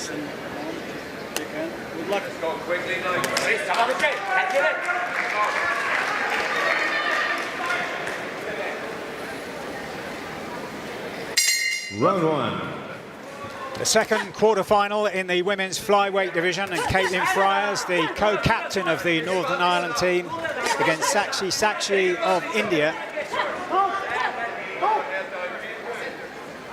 listen. You can. Good luck. Let's go quickly now. Round one. The second quarter-final in the women's flyweight division, and Caitlin Fryers, the co-captain of the Northern Ireland team, against Sakshi of India.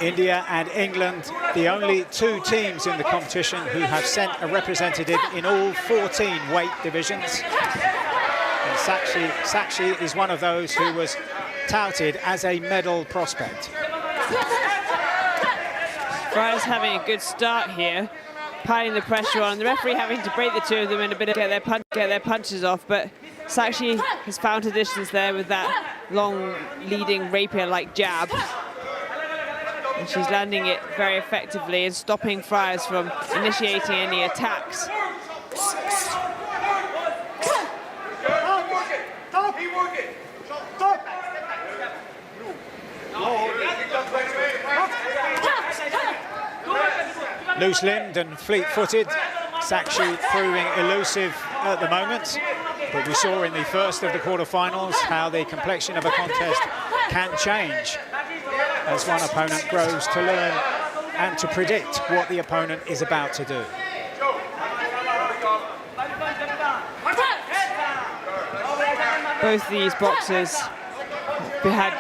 India and England, the only two teams in the competition who have sent a representative in all 14 weight divisions. And Sakshi is one of those who was touted as a medal prospect. Fryers having a good start here, piling the pressure on. The referee having to break the two of them in a bit of get their punches off, but Sakshi has found her distance there with that long leading rapier-like jab. And she's landing it very effectively and stopping Fryers from initiating any attacks. Loose-limbed and fleet-footed, Sakshi proving elusive at the moment. But we saw in the first of the quarterfinals how the complexion of a contest can change as one opponent grows to learn and to predict what the opponent is about to do. Both these boxers had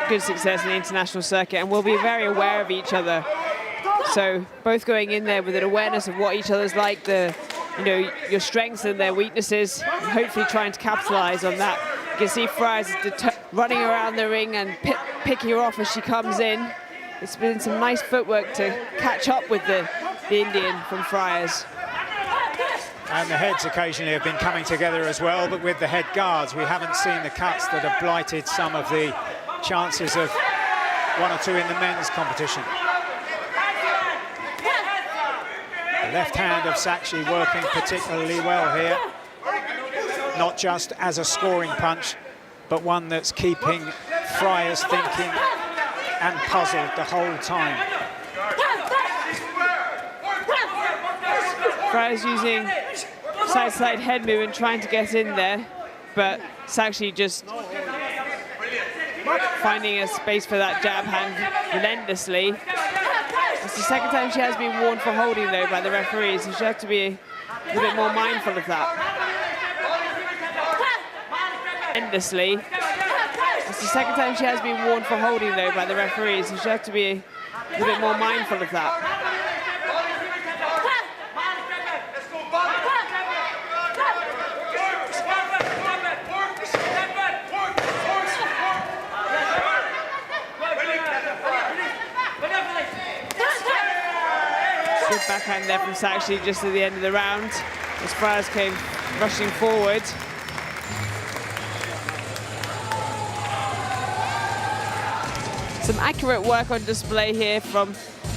good success in the international circuit and will be very aware of each other. So both going in there with an awareness of what each other's like, your strengths and their weaknesses, and hopefully trying to capitalize on that. You can see Fryers running around the ring and picking her off as she comes in. It's been some nice footwork to catch up with the Indian from Fryers. And the heads occasionally have been coming together as well, but with the head guards, we haven't seen the cuts that have blighted some of the chances of one or two in the men's competition. The left hand of Sakshi working particularly well here. Not just as a scoring punch, but one that's keeping Fryers thinking and puzzled the whole time. Fryers using side-to-side head movement, trying to get in there, but Sakshi just finding a space for that jab hand relentlessly. It's the second time she has been warned for holding, though, by the referees, so she has to be a little bit more mindful of that. Endlessly. It's the second time she has been warned for holding, though, by the referees, so she has to be a little bit more mindful of that. Good backhand there from Sakshi just at the end of the round as Fryers came rushing forward. Some accurate work on display here from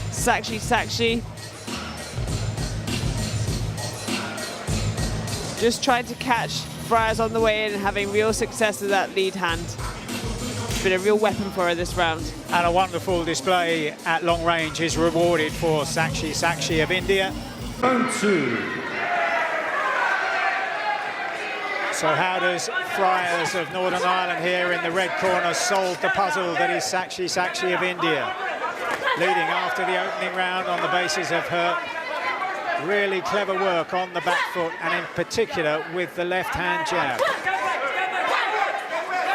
Sakshi. Just trying to catch Fryers on the way in and having real success with that lead hand. It's been a real weapon for her this round. And a wonderful display at long range is rewarded for Sakshi of India. Round two. So how does Fryers of Northern Ireland here in the red corner solve the puzzle that is Sakshi of India? Leading after the opening round on the basis of her really clever work on the back foot and in particular with the left hand jab.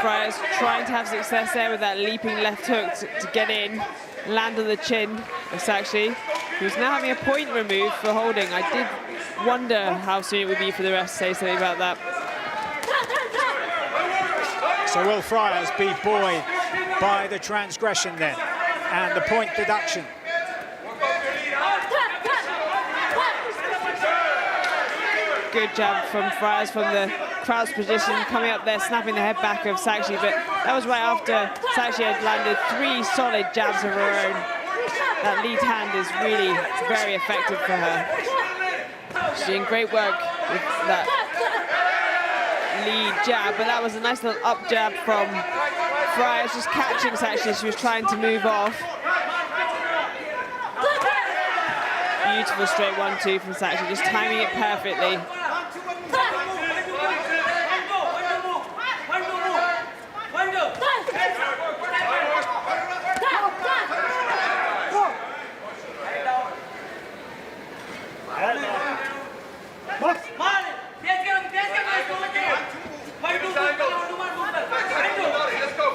Fryers trying to have success there with that leaping left hook to get in, land on the chin of Sakshi, who's now having a point removed for holding. I did wonder how soon it would be for the rest to say something about that. So will Fryers be buoyed by the transgression then and the point deduction? Good jab from Fryers from the crouch position, coming up there, snapping the head back of Sakshi, but that was right after Sakshi had landed 3 solid jabs of her own. That lead hand is really very effective for her. She's doing great work with that lead jab, but that was a nice little up jab from Fryers, just catching Sakshi as she was trying to move off. beautiful straight 1-2 from Sakshi, just timing it perfectly.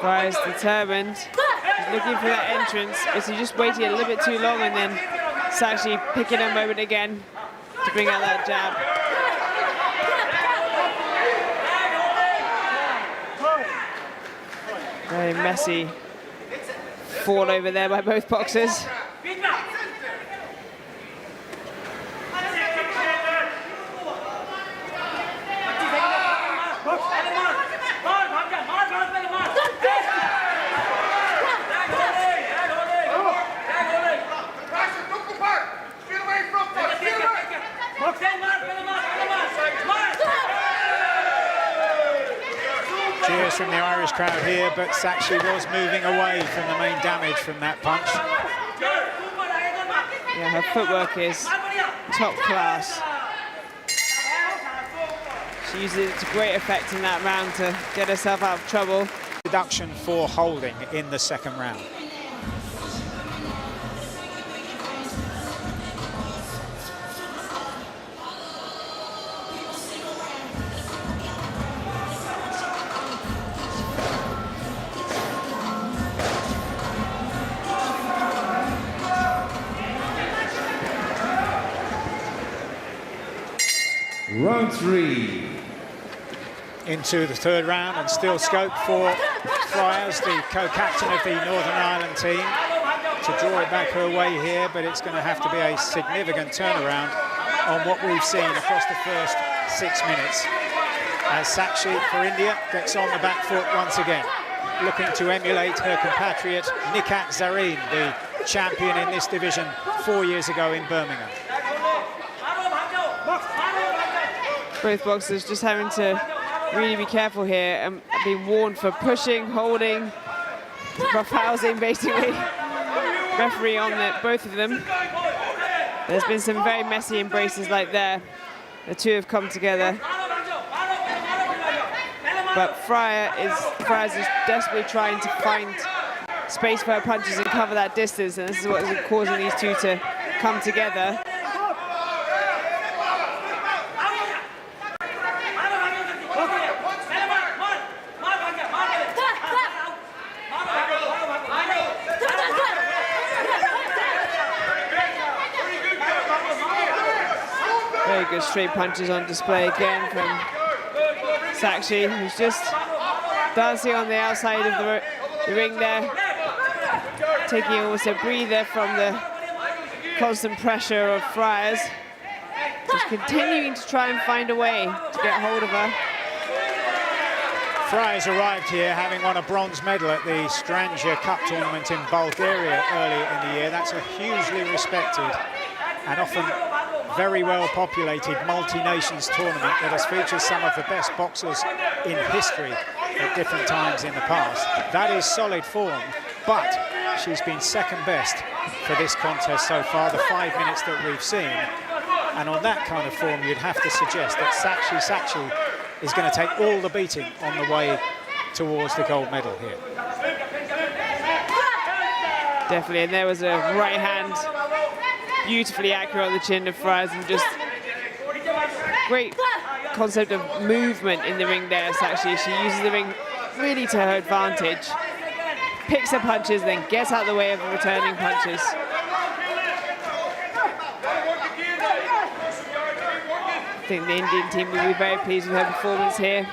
Fryers determined. He's looking for that entrance, but he just waited a little bit too long, and then Sakshi picking a moment again to bring out that jab. Very messy fall over there by both boxers. Cheers from the Irish crowd here, but Sakshi was moving away from the main damage from that punch. Yeah, her footwork is top class. She uses it to great effect in that round to get herself out of trouble. Deduction for holding in the second round. Round 3. Into the third round, and still scope for Fryers, the co-captain of the Northern Ireland team, to draw it back her way here, but it's going to have to be a significant turnaround on what we've seen across the first 6 minutes. As Sakshi for India gets on the back foot once again, looking to emulate her compatriot Nikat Zareen, the champion in this division 4 years ago in Birmingham. Both boxers just having to really be careful here and being warned for pushing, holding, roughhousing basically. Referee on both of them. There's been some very messy embraces like there. The two have come together. But Fryers is desperately trying to find space for her punches and cover that distance, and this is what is causing these two to come together. Very good straight punches on display again from Sakshi, who's just dancing on the outside of the ring there, taking almost a breather from the constant pressure of Fryers. Just continuing to try and find a way to get hold of her. Fryers arrived here having won a bronze medal at the Stranja Cup tournament in Bulgaria earlier in the year. That's a hugely respected and often very well populated multi-nations tournament that has featured some of the best boxers in history at different times in the past. That is solid form, but she's been second best for this contest so far, the 5 minutes that we've seen. And on that kind of form, you'd have to suggest that Sakshi is going to take all the beating on the way towards the gold medal here. Definitely, and there was a right hand beautifully accurate on the chin of Fryers, and just great concept of movement in the ring there. Actually, she uses the ring really to her advantage, picks her punches, then gets out of the way of the returning punches. I think the Indian team will be very pleased with her performance here.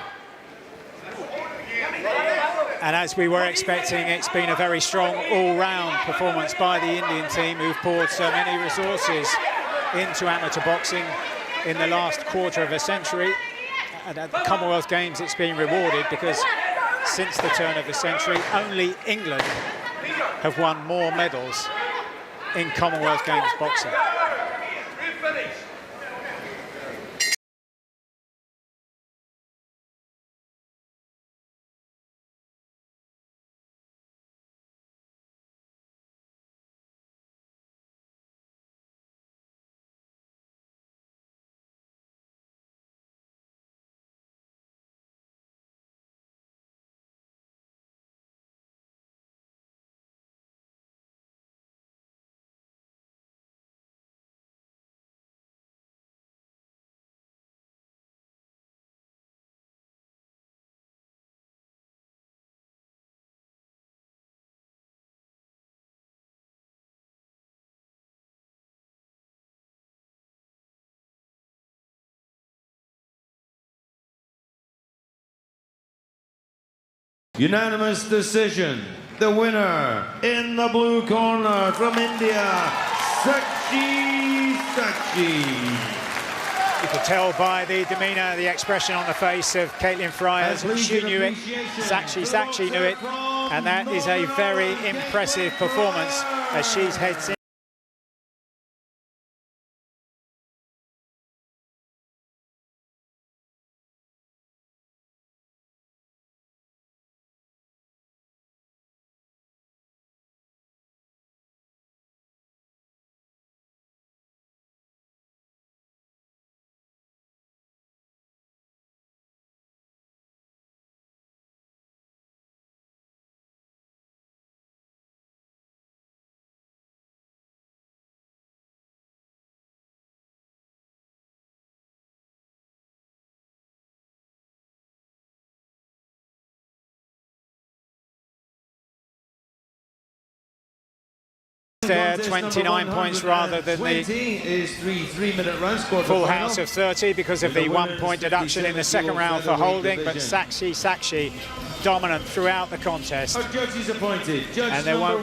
And as we were expecting, it's been a very strong all-round performance by the Indian team, who've poured so many resources into amateur boxing in the last quarter of a century. And at the Commonwealth Games, it's been rewarded because since the turn of the century, only England have won more medals in Commonwealth Games boxing. Unanimous decision. The winner in the blue corner from India, Sakshi. You could tell by the demeanour, the expression on the face of Caitlin Fryers. She knew it, Sakshi knew it, and that is a very impressive performance as she heads in. There, 29 points rather than the full house of 30 because of the 1 point deduction in the second round for holding, but Sakshi dominant throughout the contest. Judges appointed. Judge and there won't